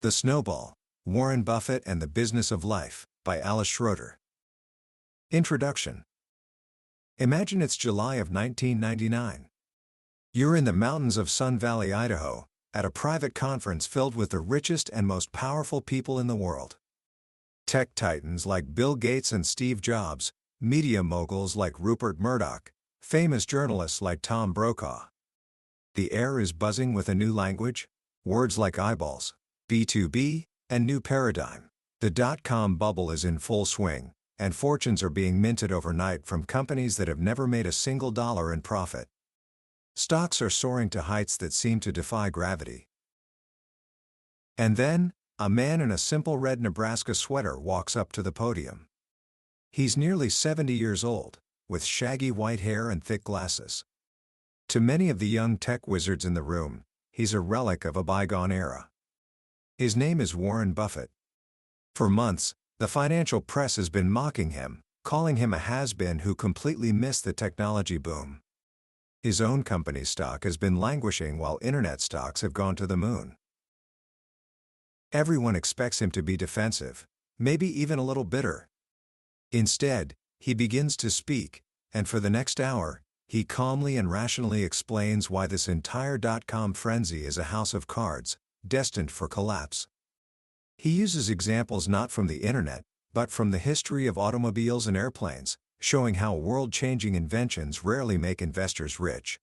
The Snowball, Warren Buffett and the Business of Life, by Alice Schroeder. Introduction. Imagine it's July of 1999. You're in the mountains of Sun Valley, Idaho, at a private conference filled with the richest and most powerful people in the world. Tech titans like Bill Gates and Steve Jobs, media moguls like Rupert Murdoch, famous journalists like Tom Brokaw. The air is buzzing with a new language, words like eyeballs, B2B, and new paradigm. The dot-com bubble is in full swing, and fortunes are being minted overnight from companies that have never made a single dollar in profit. Stocks are soaring to heights that seem to defy gravity. And then, a man in a simple red Nebraska sweater walks up to the podium. He's nearly 70 years old, with shaggy white hair and thick glasses. To many of the young tech wizards in the room, he's a relic of a bygone era. His name is Warren Buffett. For months, the financial press has been mocking him, calling him a has-been who completely missed the technology boom. His own company's stock has been languishing while internet stocks have gone to the moon. Everyone expects him to be defensive, maybe even a little bitter. Instead, he begins to speak, and for the next hour, he calmly and rationally explains why this entire dot-com frenzy is a house of cards, destined for collapse. He uses examples not from the internet, but from the history of automobiles and airplanes, showing how world-changing inventions rarely make investors rich.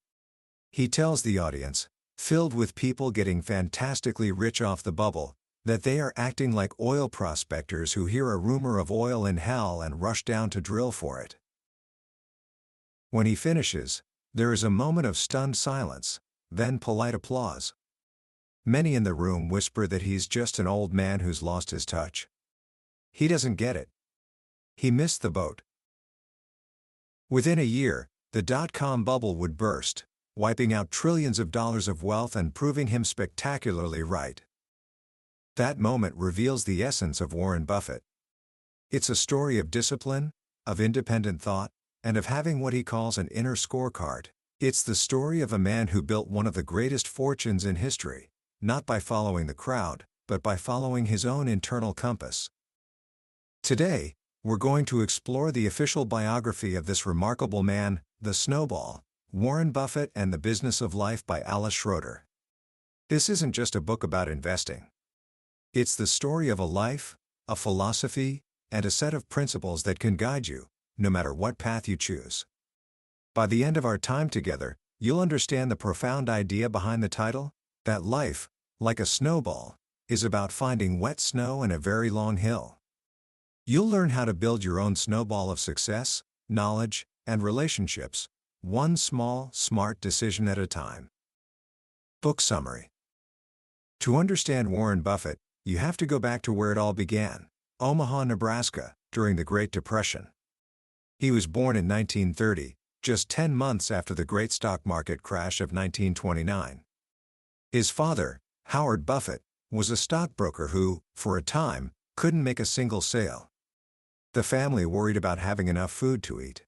He tells the audience, filled with people getting fantastically rich off the bubble, that they are acting like oil prospectors who hear a rumor of oil in hell and rush down to drill for it. When he finishes, there is a moment of stunned silence, then polite applause. Many in the room whisper that he's just an old man who's lost his touch. He doesn't get it. He missed the boat. Within a year, the dot-com bubble would burst, wiping out trillions of dollars of wealth and proving him spectacularly right. That moment reveals the essence of Warren Buffett. It's a story of discipline, of independent thought, and of having what he calls an inner scorecard. It's the story of a man who built one of the greatest fortunes in history, not by following the crowd, but by following his own internal compass. Today, we're going to explore the official biography of this remarkable man, The Snowball, Warren Buffett and the Business of Life by Alice Schroeder. This isn't just a book about investing. It's the story of a life, a philosophy, and a set of principles that can guide you, no matter what path you choose. By the end of our time together, you'll understand the profound idea behind the title, that life, like a snowball, is about finding wet snow and a very long hill. You'll learn how to build your own snowball of success, knowledge, and relationships, one small, smart decision at a time. Book summary. To understand Warren Buffett, you have to go back to where it all began, Omaha, Nebraska, during the Great Depression. He was born in 1930, just 10 months after the great stock market crash of 1929. His father, Howard Buffett, was a stockbroker who, for a time, couldn't make a single sale. The family worried about having enough food to eat.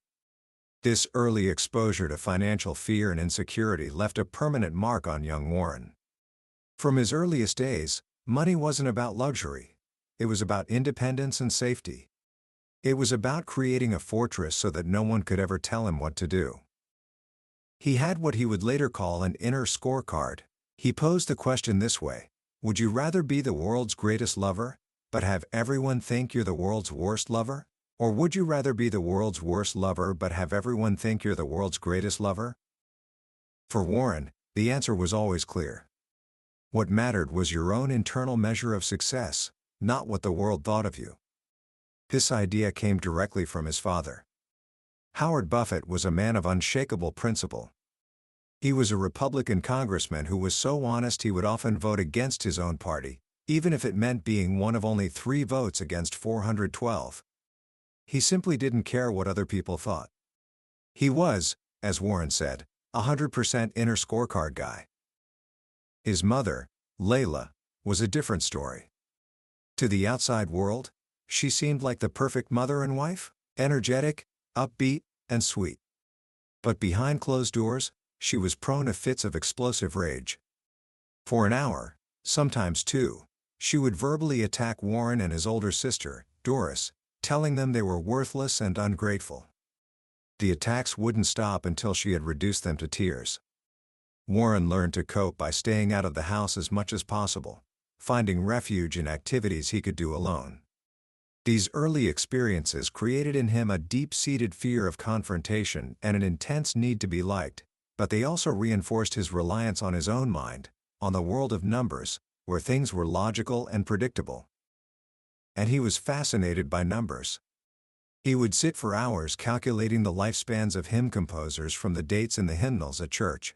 This early exposure to financial fear and insecurity left a permanent mark on young Warren. From his earliest days, money wasn't about luxury. It was about independence and safety. It was about creating a fortress so that no one could ever tell him what to do. He had what he would later call an inner scorecard. He posed the question this way: would you rather be the world's greatest lover, but have everyone think you're the world's worst lover? Or would you rather be the world's worst lover but have everyone think you're the world's greatest lover? For Warren, the answer was always clear. What mattered was your own internal measure of success, not what the world thought of you. This idea came directly from his father. Howard Buffett was a man of unshakable principle. He was a Republican congressman who was so honest he would often vote against his own party, even if it meant being one of only 3 votes against 412. He simply didn't care what other people thought. He was, as Warren said, 100% inner scorecard guy. His mother, Layla, was a different story. To the outside world, she seemed like the perfect mother and wife, energetic, upbeat, and sweet. But behind closed doors, she was prone to fits of explosive rage. For an hour, sometimes 2, she would verbally attack Warren and his older sister, Doris, telling them they were worthless and ungrateful. The attacks wouldn't stop until she had reduced them to tears. Warren learned to cope by staying out of the house as much as possible, finding refuge in activities he could do alone. These early experiences created in him a deep-seated fear of confrontation and an intense need to be liked, but they also reinforced his reliance on his own mind, on the world of numbers, where things were logical and predictable. And he was fascinated by numbers. He would sit for hours calculating the lifespans of hymn composers from the dates in the hymnals at church.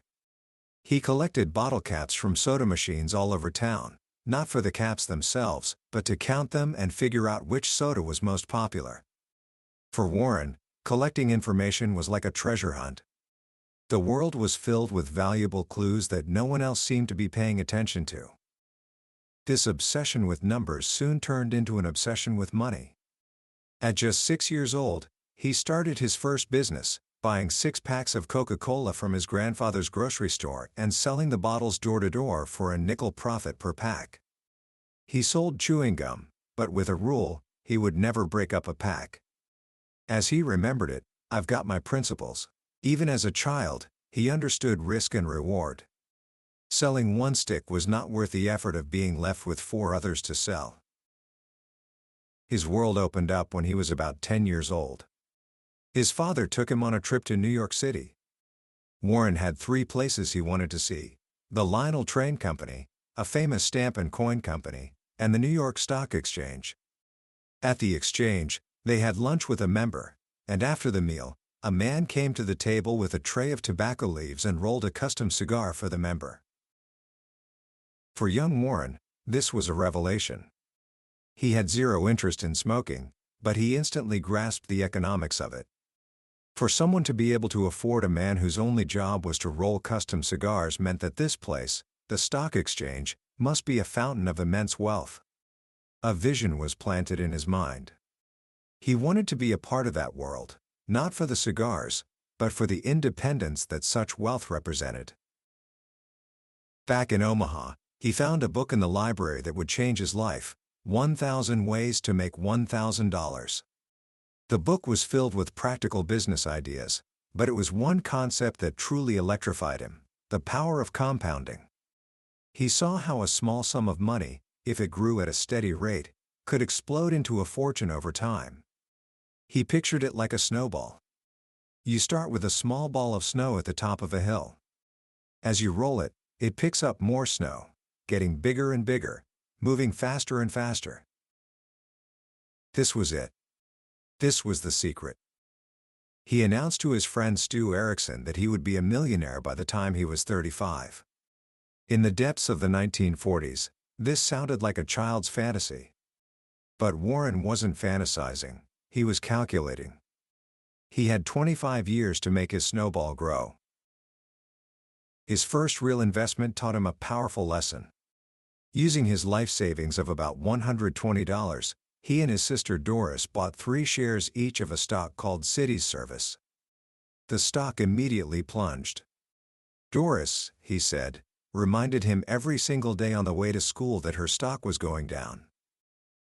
He collected bottle caps from soda machines all over town, not for the caps themselves, but to count them and figure out which soda was most popular. For Warren, collecting information was like a treasure hunt. The world was filled with valuable clues that no one else seemed to be paying attention to. This obsession with numbers soon turned into an obsession with money. At just 6 years old, he started his first business, buying 6 packs of Coca-Cola from his grandfather's grocery store and selling the bottles door-to-door for a nickel profit per pack. He sold chewing gum, but with a rule: he would never break up a pack. As he remembered it, "I've got my principles." Even as a child, he understood risk and reward. Selling one stick was not worth the effort of being left with 4 others to sell. His world opened up when he was about 10 years old. His father took him on a trip to New York City. Warren had 3 places he wanted to see: the Lionel Train Company, a famous stamp and coin company, and the New York Stock Exchange. At the exchange, they had lunch with a member, and after the meal, a man came to the table with a tray of tobacco leaves and rolled a custom cigar for the member. For young Warren, this was a revelation. He had zero interest in smoking, but he instantly grasped the economics of it. For someone to be able to afford a man whose only job was to roll custom cigars meant that this place, the stock exchange, must be a fountain of immense wealth. A vision was planted in his mind. He wanted to be a part of that world, not for the cigars, but for the independence that such wealth represented. Back in Omaha, he found a book in the library that would change his life: 1,000 Ways to Make $1,000. The book was filled with practical business ideas, but it was one concept that truly electrified him: the power of compounding. He saw how a small sum of money, if it grew at a steady rate, could explode into a fortune over time. He pictured it like a snowball. You start with a small ball of snow at the top of a hill. As you roll it, it picks up more snow, getting bigger and bigger, moving faster and faster. This was it. This was the secret. He announced to his friend Stu Erickson that he would be a millionaire by the time he was 35. In the depths of the 1940s, this sounded like a child's fantasy. But Warren wasn't fantasizing, he was calculating. He had 25 years to make his snowball grow. His first real investment taught him a powerful lesson. Using his life savings of about $120, he and his sister Doris bought 3 shares each of a stock called Cities Service. The stock immediately plunged. Doris, he said, reminded him every single day on the way to school that her stock was going down.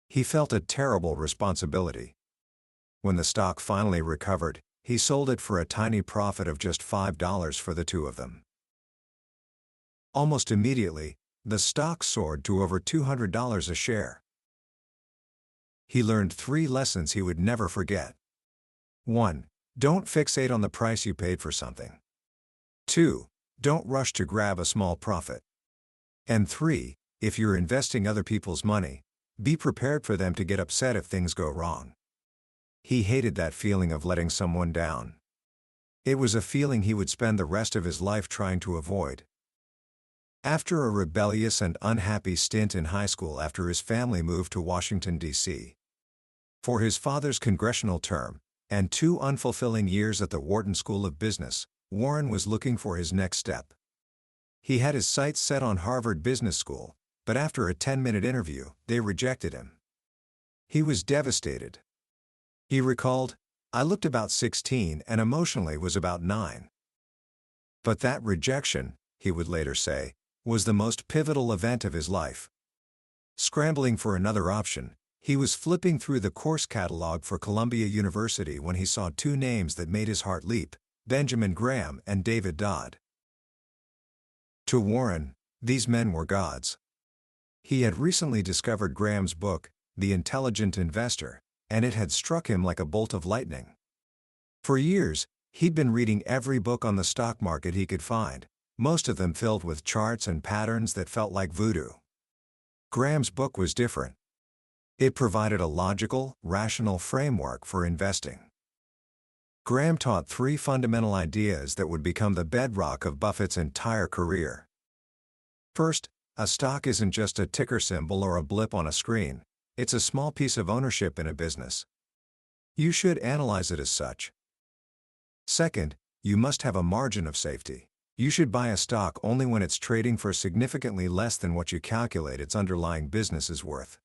He felt a terrible responsibility. When the stock finally recovered, he sold it for a tiny profit of just $5 for the 2 of them. Almost immediately, the stock soared to over $200 a share. He learned 3 lessons he would never forget. 1. Don't fixate on the price you paid for something. 2. Don't rush to grab a small profit. And 3. If you're investing other people's money, be prepared for them to get upset if things go wrong. He hated that feeling of letting someone down. It was a feeling he would spend the rest of his life trying to avoid. After a rebellious and unhappy stint in high school after his family moved to Washington, D.C. for his father's congressional term, and 2 unfulfilling years at the Wharton School of Business, Warren was looking for his next step. He had his sights set on Harvard Business School, but after a 10-minute interview, they rejected him. He was devastated. He recalled, "I looked about 16 and emotionally was about 9. But that rejection, he would later say, was the most pivotal event of his life. Scrambling for another option, he was flipping through the course catalog for Columbia University when he saw two names that made his heart leap: Benjamin Graham and David Dodd. To Warren, these men were gods. He had recently discovered Graham's book, The Intelligent Investor, and it had struck him like a bolt of lightning. For years, he'd been reading every book on the stock market he could find, most of them filled with charts and patterns that felt like voodoo. Graham's book was different. It provided a logical, rational framework for investing. Graham taught three fundamental ideas that would become the bedrock of Buffett's entire career. First, a stock isn't just a ticker symbol or a blip on a screen, it's a small piece of ownership in a business. You should analyze it as such. Second, you must have a margin of safety. You should buy a stock only when it's trading for significantly less than what you calculate its underlying business is worth.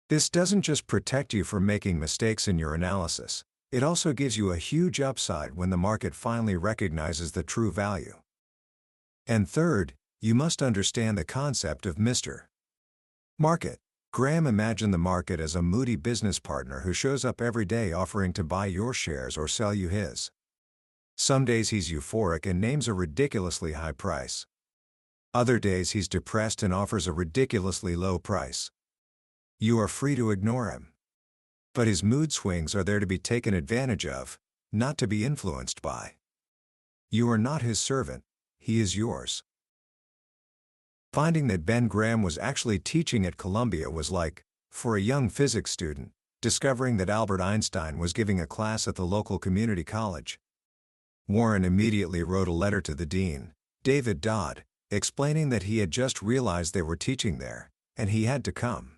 This doesn't just protect you from making mistakes in your analysis, it also gives you a huge upside when the market finally recognizes the true value. And third, you must understand the concept of Mr. Market. Graham imagined the market as a moody business partner who shows up every day offering to buy your shares or sell you his. Some days he's euphoric and names a ridiculously high price. Other days he's depressed and offers a ridiculously low price. You are free to ignore him. But his mood swings are there to be taken advantage of, not to be influenced by. You are not his servant, he is yours. Finding that Ben Graham was actually teaching at Columbia was like, for a young physics student, discovering that Albert Einstein was giving a class at the local community college. Warren immediately wrote a letter to the dean, David Dodd, explaining that he had just realized they were teaching there, and he had to come.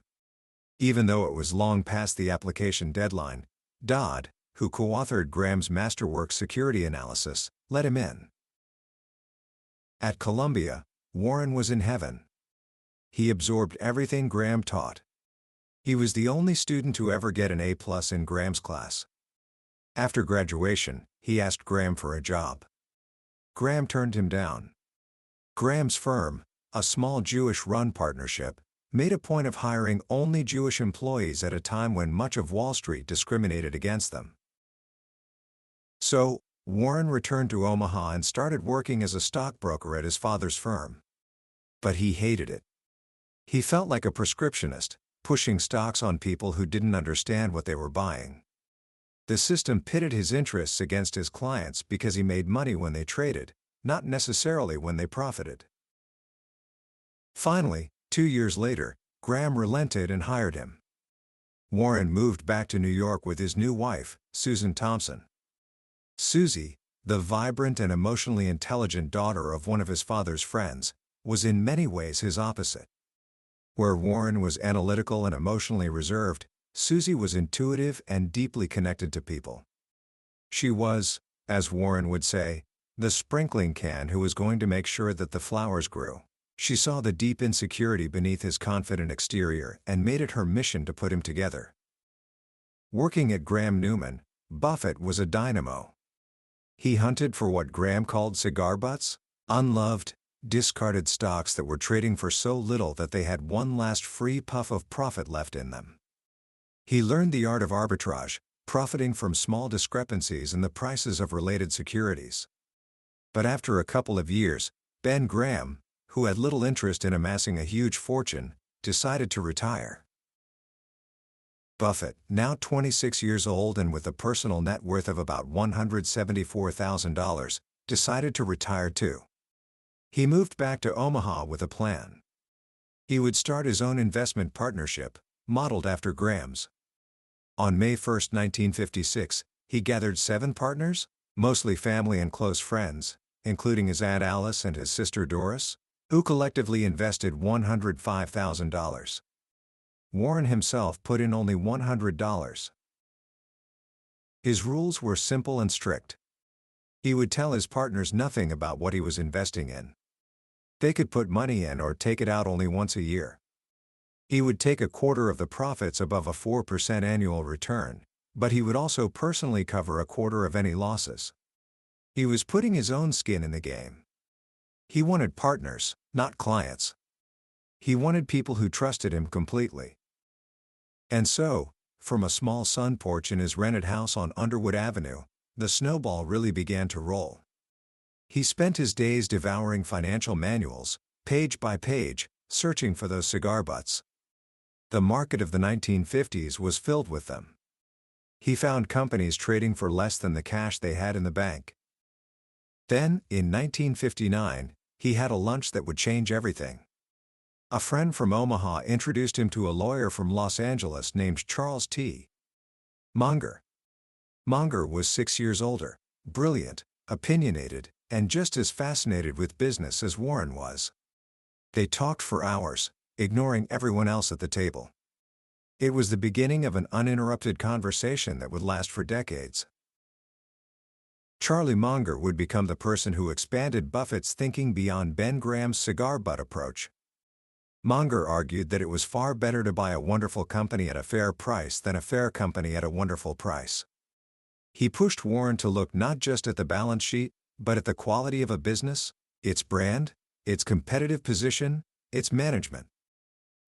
Even though it was long past the application deadline, Dodd, who co-authored Graham's masterwork Security Analysis, let him in. At Columbia, Warren was in heaven. He absorbed everything Graham taught. He was the only student to ever get an A+ in Graham's class. After graduation, he asked Graham for a job. Graham turned him down. Graham's firm, a small Jewish-run partnership, made a point of hiring only Jewish employees at a time when much of Wall Street discriminated against them. So, Warren returned to Omaha and started working as a stockbroker at his father's firm. But he hated it. He felt like a prescriptionist, pushing stocks on people who didn't understand what they were buying. The system pitted his interests against his clients because he made money when they traded, not necessarily when they profited. Finally, 2 years later, Graham relented and hired him. Warren moved back to New York with his new wife, Susan Thompson. Susie, the vibrant and emotionally intelligent daughter of one of his father's friends, was in many ways his opposite. Where Warren was analytical and emotionally reserved, Susie was intuitive and deeply connected to people. She was, as Warren would say, the sprinkling can who was going to make sure that the flowers grew. She saw the deep insecurity beneath his confident exterior and made it her mission to put him together. Working at Graham Newman, Buffett was a dynamo. He hunted for what Graham called cigar butts, unloved, discarded stocks that were trading for so little that they had one last free puff of profit left in them. He learned the art of arbitrage, profiting from small discrepancies in the prices of related securities. But after a couple of years, Ben Graham, who had little interest in amassing a huge fortune, decided to retire. Buffett, now 26 years old and with a personal net worth of about $174,000, decided to retire too. He moved back to Omaha with a plan. He would start his own investment partnership, modeled after Graham's. On May 1, 1956, he gathered 7 partners, mostly family and close friends, including his Aunt Alice and his sister Doris, who collectively invested $105,000. Warren himself put in only $100. His rules were simple and strict. He would tell his partners nothing about what he was investing in. They could put money in or take it out only once a year. He would take a quarter of the profits above a 4% annual return, but he would also personally cover a quarter of any losses. He was putting his own skin in the game. He wanted partners, not clients. He wanted people who trusted him completely. And so, from a small sun porch in his rented house on Underwood Avenue, the snowball really began to roll. He spent his days devouring financial manuals, page by page, searching for those cigar butts. The market of the 1950s was filled with them. He found companies trading for less than the cash they had in the bank. Then, in 1959, he had a lunch that would change everything. A friend from Omaha introduced him to a lawyer from Los Angeles named Charles T. Munger. Munger was 6 years older, brilliant, opinionated, and just as fascinated with business as Warren was. They talked for hours, ignoring everyone else at the table. It was the beginning of an uninterrupted conversation that would last for decades. Charlie Munger would become the person who expanded Buffett's thinking beyond Ben Graham's cigar butt approach. Munger argued that it was far better to buy a wonderful company at a fair price than a fair company at a wonderful price. He pushed Warren to look not just at the balance sheet, but at the quality of a business, its brand, its competitive position, its management.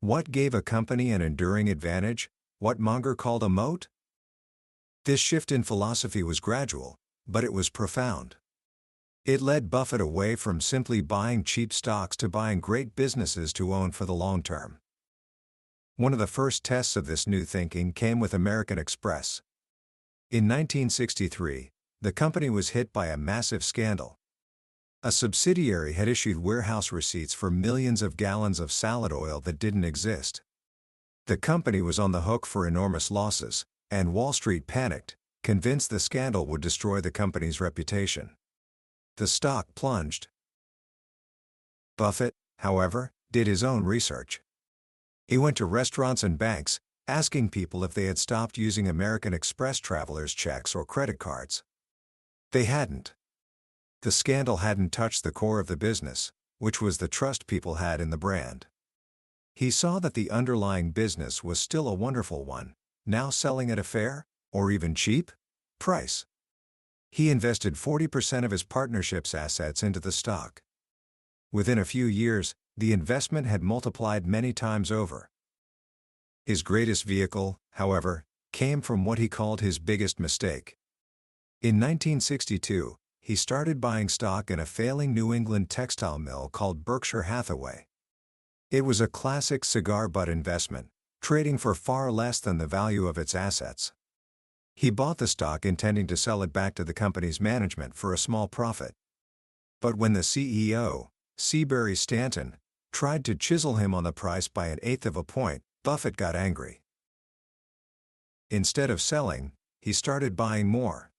What gave a company an enduring advantage, what Munger called a moat? This shift in philosophy was gradual, but it was profound. It led Buffett away from simply buying cheap stocks to buying great businesses to own for the long term. One of the first tests of this new thinking came with American Express. In 1963, the company was hit by a massive scandal. A subsidiary had issued warehouse receipts for millions of gallons of salad oil that didn't exist. The company was on the hook for enormous losses, and Wall Street panicked, convinced the scandal would destroy the company's reputation. The stock plunged. Buffett, however, did his own research. He went to restaurants and banks, asking people if they had stopped using American Express travelers' checks or credit cards. They hadn't. The scandal hadn't touched the core of the business, which was the trust people had in the brand. He saw that the underlying business was still a wonderful one, now selling at a fair, or even cheap, price. He invested 40% of his partnership's assets into the stock. Within a few years, the investment had multiplied many times over. His greatest vehicle, however, came from what he called his biggest mistake. In 1962, he started buying stock in a failing New England textile mill called Berkshire Hathaway. It was a classic cigar butt investment, trading for far less than the value of its assets. He bought the stock intending to sell it back to the company's management for a small profit. But when the CEO, Seabury Stanton, tried to chisel him on the price by an eighth of a point, Buffett got angry. Instead of selling, he started buying more.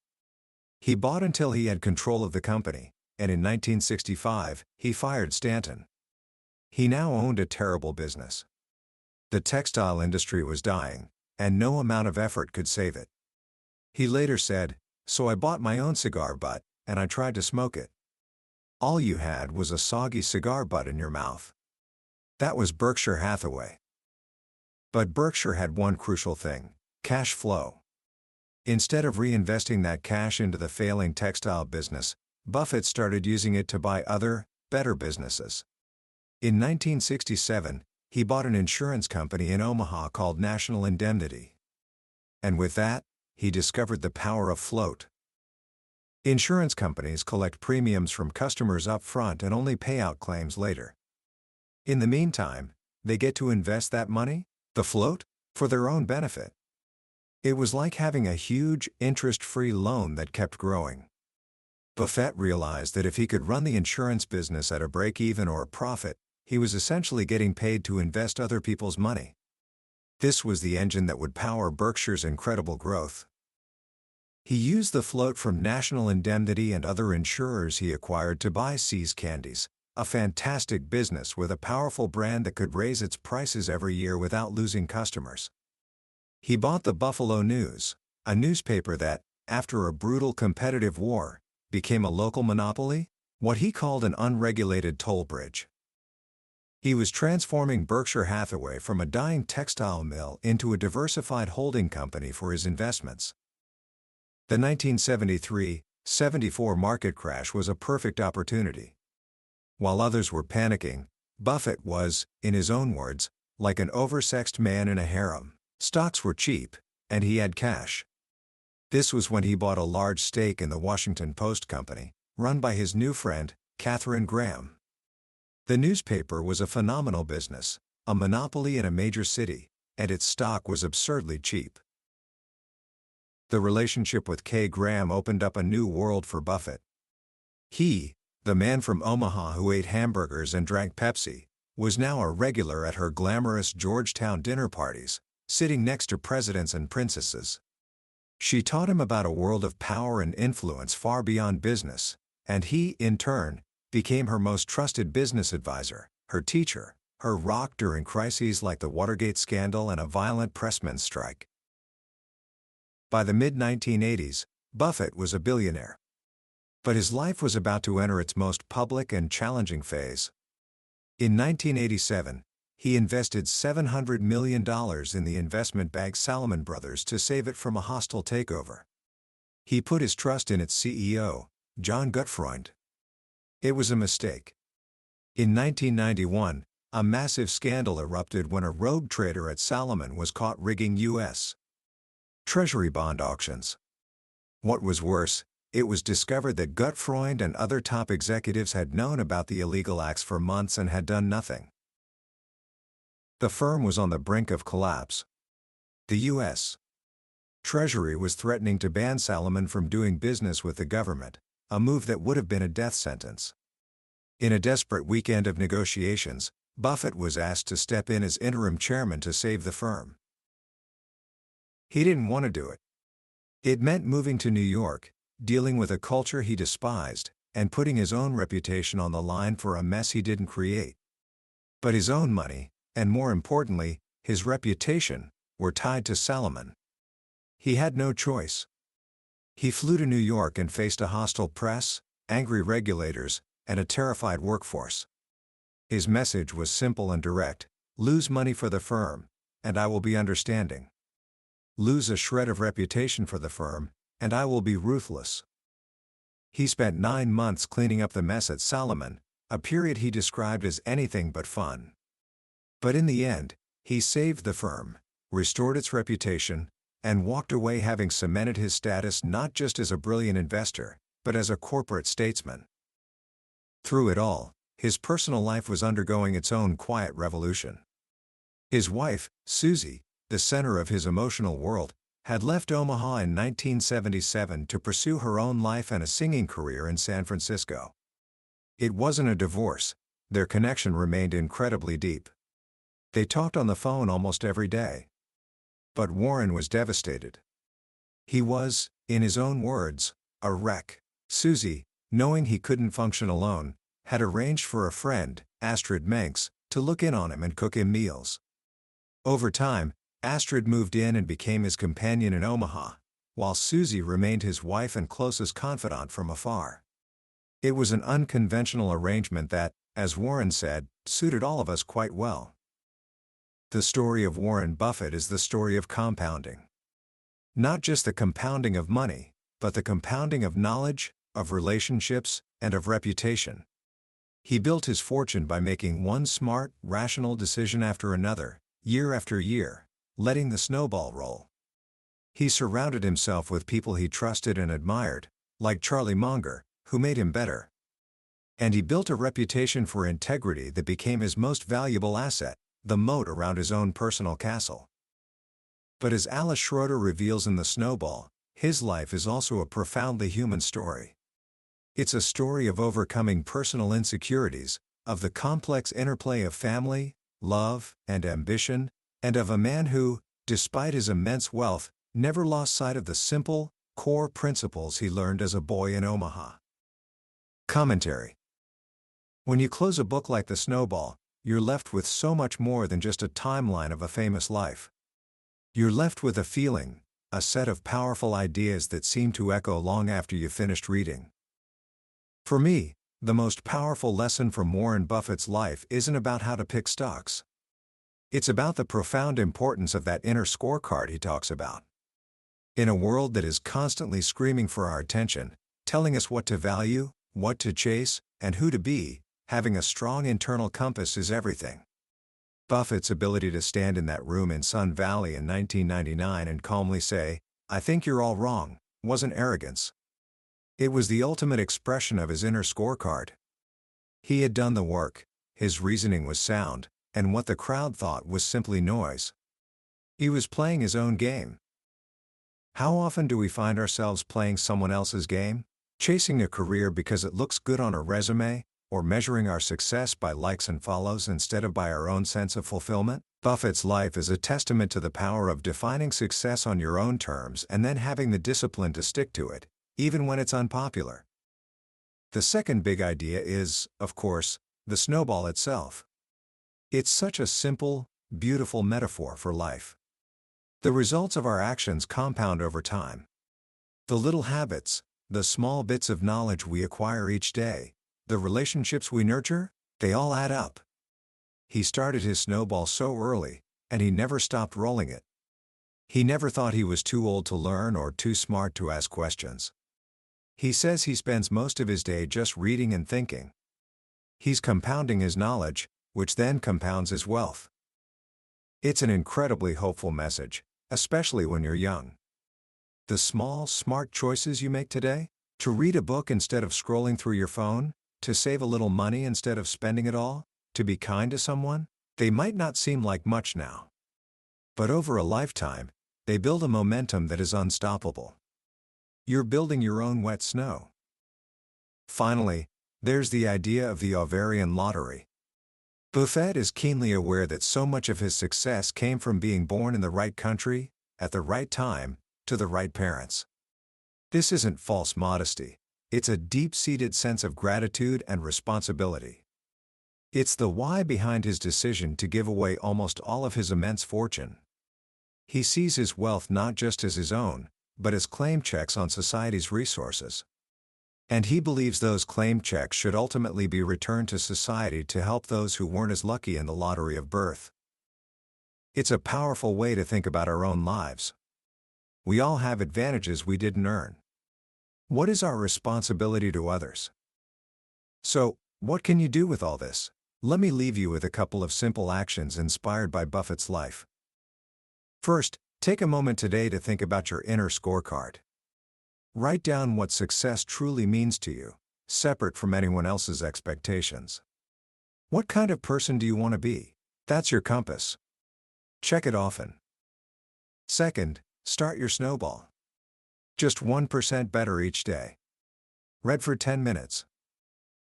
He bought until he had control of the company, and in 1965, he fired Stanton. He now owned a terrible business. The textile industry was dying, and no amount of effort could save it. He later said, "So I bought my own cigar butt, and I tried to smoke it. All you had was a soggy cigar butt in your mouth." That was Berkshire Hathaway. But Berkshire had one crucial thing: cash flow. Instead of reinvesting that cash into the failing textile business, Buffett started using it to buy other, better businesses. In 1967, he bought an insurance company in Omaha called National Indemnity. And with that, he discovered the power of float. Insurance companies collect premiums from customers up front and only pay out claims later. In the meantime, they get to invest that money, the float, for their own benefit. It was like having a huge, interest-free loan that kept growing. Buffett realized that if he could run the insurance business at a break-even or a profit, he was essentially getting paid to invest other people's money. This was the engine that would power Berkshire's incredible growth. He used the float from National Indemnity and other insurers he acquired to buy See's Candies, a fantastic business with a powerful brand that could raise its prices every year without losing customers. He bought the Buffalo News, a newspaper that, after a brutal competitive war, became a local monopoly, what he called an unregulated toll bridge. He was transforming Berkshire Hathaway from a dying textile mill into a diversified holding company for his investments. The 1973-74 market crash was a perfect opportunity. While others were panicking, Buffett was, in his own words, like an oversexed man in a harem. Stocks were cheap, and he had cash. This was when he bought a large stake in the Washington Post Company, run by his new friend, Katharine Graham. The newspaper was a phenomenal business, a monopoly in a major city, and its stock was absurdly cheap. The relationship with K. Graham opened up a new world for Buffett. He, the man from Omaha who ate hamburgers and drank Pepsi, was now a regular at her glamorous Georgetown dinner parties, sitting next to presidents and princesses. She taught him about a world of power and influence far beyond business, and he, in turn, became her most trusted business advisor, her teacher, her rock during crises like the Watergate scandal and a violent pressmen's strike. By the mid-1980s, Buffett was a billionaire. But his life was about to enter its most public and challenging phase. In 1987, he invested $700 million in the investment bank Salomon Brothers to save it from a hostile takeover. He put his trust in its CEO, John Gutfreund. It was a mistake. In 1991, a massive scandal erupted when a rogue trader at Salomon was caught rigging U.S. Treasury bond auctions. What was worse, it was discovered that Gutfreund and other top executives had known about the illegal acts for months and had done nothing. The firm was on the brink of collapse. The U.S. Treasury was threatening to ban Salomon from doing business with the government, a move that would have been a death sentence. In a desperate weekend of negotiations, Buffett was asked to step in as interim chairman to save the firm. He didn't want to do it. It meant moving to New York, dealing with a culture he despised, and putting his own reputation on the line for a mess he didn't create. But his own money, and more importantly, his reputation, were tied to Salomon. He had no choice. He flew to New York and faced a hostile press, angry regulators, and a terrified workforce. His message was simple and direct: lose money for the firm, and I will be understanding. Lose a shred of reputation for the firm, and I will be ruthless. He spent 9 months cleaning up the mess at Salomon, a period he described as anything but fun. But in the end, he saved the firm, restored its reputation, and walked away having cemented his status not just as a brilliant investor, but as a corporate statesman. Through it all, his personal life was undergoing its own quiet revolution. His wife, Susie, the center of his emotional world, had left Omaha in 1977 to pursue her own life and a singing career in San Francisco. It wasn't a divorce; their connection remained incredibly deep. They talked on the phone almost every day. But Warren was devastated. He was, in his own words, a wreck. Susie, knowing he couldn't function alone, had arranged for a friend, Astrid Menks, to look in on him and cook him meals. Over time, Astrid moved in and became his companion in Omaha, while Susie remained his wife and closest confidant from afar. It was an unconventional arrangement that, as Warren said, suited all of us quite well. The story of Warren Buffett is the story of compounding. Not just the compounding of money, but the compounding of knowledge, of relationships, and of reputation. He built his fortune by making one smart, rational decision after another, year after year, letting the snowball roll. He surrounded himself with people he trusted and admired, like Charlie Munger, who made him better. And he built a reputation for integrity that became his most valuable asset, the moat around his own personal castle. But as Alice Schroeder reveals in The Snowball, his life is also a profoundly human story. It's a story of overcoming personal insecurities, of the complex interplay of family, love, and ambition, and of a man who, despite his immense wealth, never lost sight of the simple, core principles he learned as a boy in Omaha. Commentary. When you close a book like The Snowball, you're left with so much more than just a timeline of a famous life. You're left with a feeling, a set of powerful ideas that seem to echo long after you finished reading. For me, the most powerful lesson from Warren Buffett's life isn't about how to pick stocks. It's about the profound importance of that inner scorecard he talks about. In a world that is constantly screaming for our attention, telling us what to value, what to chase, and who to be, having a strong internal compass is everything. Buffett's ability to stand in that room in Sun Valley in 1999 and calmly say, "I think you're all wrong," wasn't arrogance. It was the ultimate expression of his inner scorecard. He had done the work, his reasoning was sound, and what the crowd thought was simply noise. He was playing his own game. How often do we find ourselves playing someone else's game? Chasing a career because it looks good on a resume, or measuring our success by likes and follows instead of by our own sense of fulfillment? Buffett's life is a testament to the power of defining success on your own terms and then having the discipline to stick to it, even when it's unpopular. The second big idea is, of course, the snowball itself. It's such a simple, beautiful metaphor for life. The results of our actions compound over time. The little habits, the small bits of knowledge we acquire each day, the relationships we nurture, they all add up. He started his snowball so early, and he never stopped rolling it. He never thought he was too old to learn or too smart to ask questions. He says he spends most of his day just reading and thinking. He's compounding his knowledge, which then compounds his wealth. It's an incredibly hopeful message, especially when you're young. The small, smart choices you make today, to read a book instead of scrolling through your phone, to save a little money instead of spending it all, to be kind to someone, they might not seem like much now. But over a lifetime, they build a momentum that is unstoppable. You're building your own wet snow. Finally, there's the idea of the Ovarian lottery. Buffett is keenly aware that so much of his success came from being born in the right country, at the right time, to the right parents. This isn't false modesty. It's a deep-seated sense of gratitude and responsibility. It's the why behind his decision to give away almost all of his immense fortune. He sees his wealth not just as his own, but as claim checks on society's resources. And he believes those claim checks should ultimately be returned to society to help those who weren't as lucky in the lottery of birth. It's a powerful way to think about our own lives. We all have advantages we didn't earn. What is our responsibility to others? So, what can you do with all this? Let me leave you with a couple of simple actions inspired by Buffett's life. First, take a moment today to think about your inner scorecard. Write down what success truly means to you, separate from anyone else's expectations. What kind of person do you want to be? That's your compass. Check it often. Second, start your snowball. Just 1% better each day. Read for 10 minutes.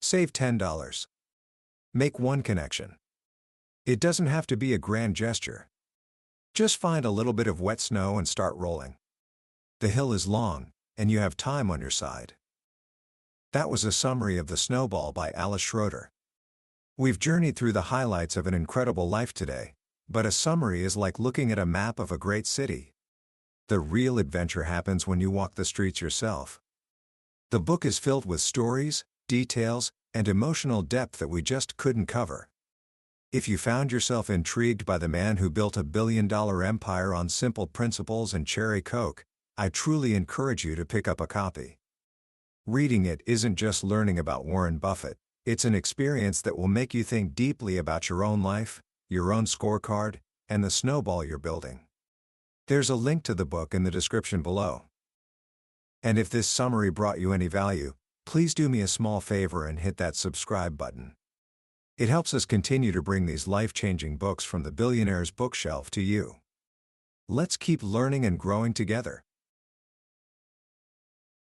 Save $10. Make one connection. It doesn't have to be a grand gesture. Just find a little bit of wet snow and start rolling. The hill is long, and you have time on your side. That was a summary of The Snowball by Alice Schroeder. We've journeyed through the highlights of an incredible life today, but a summary is like looking at a map of a great city. The real adventure happens when you walk the streets yourself. The book is filled with stories, details, and emotional depth that we just couldn't cover. If you found yourself intrigued by the man who built a billion-dollar empire on simple principles and cherry Coke, I truly encourage you to pick up a copy. Reading it isn't just learning about Warren Buffett, it's an experience that will make you think deeply about your own life, your own scorecard, and the snowball you're building. There's a link to the book in the description below. And if this summary brought you any value, please do me a small favor and hit that subscribe button. It helps us continue to bring these life-changing books from the Billionaire's bookshelf to you. Let's keep learning and growing together.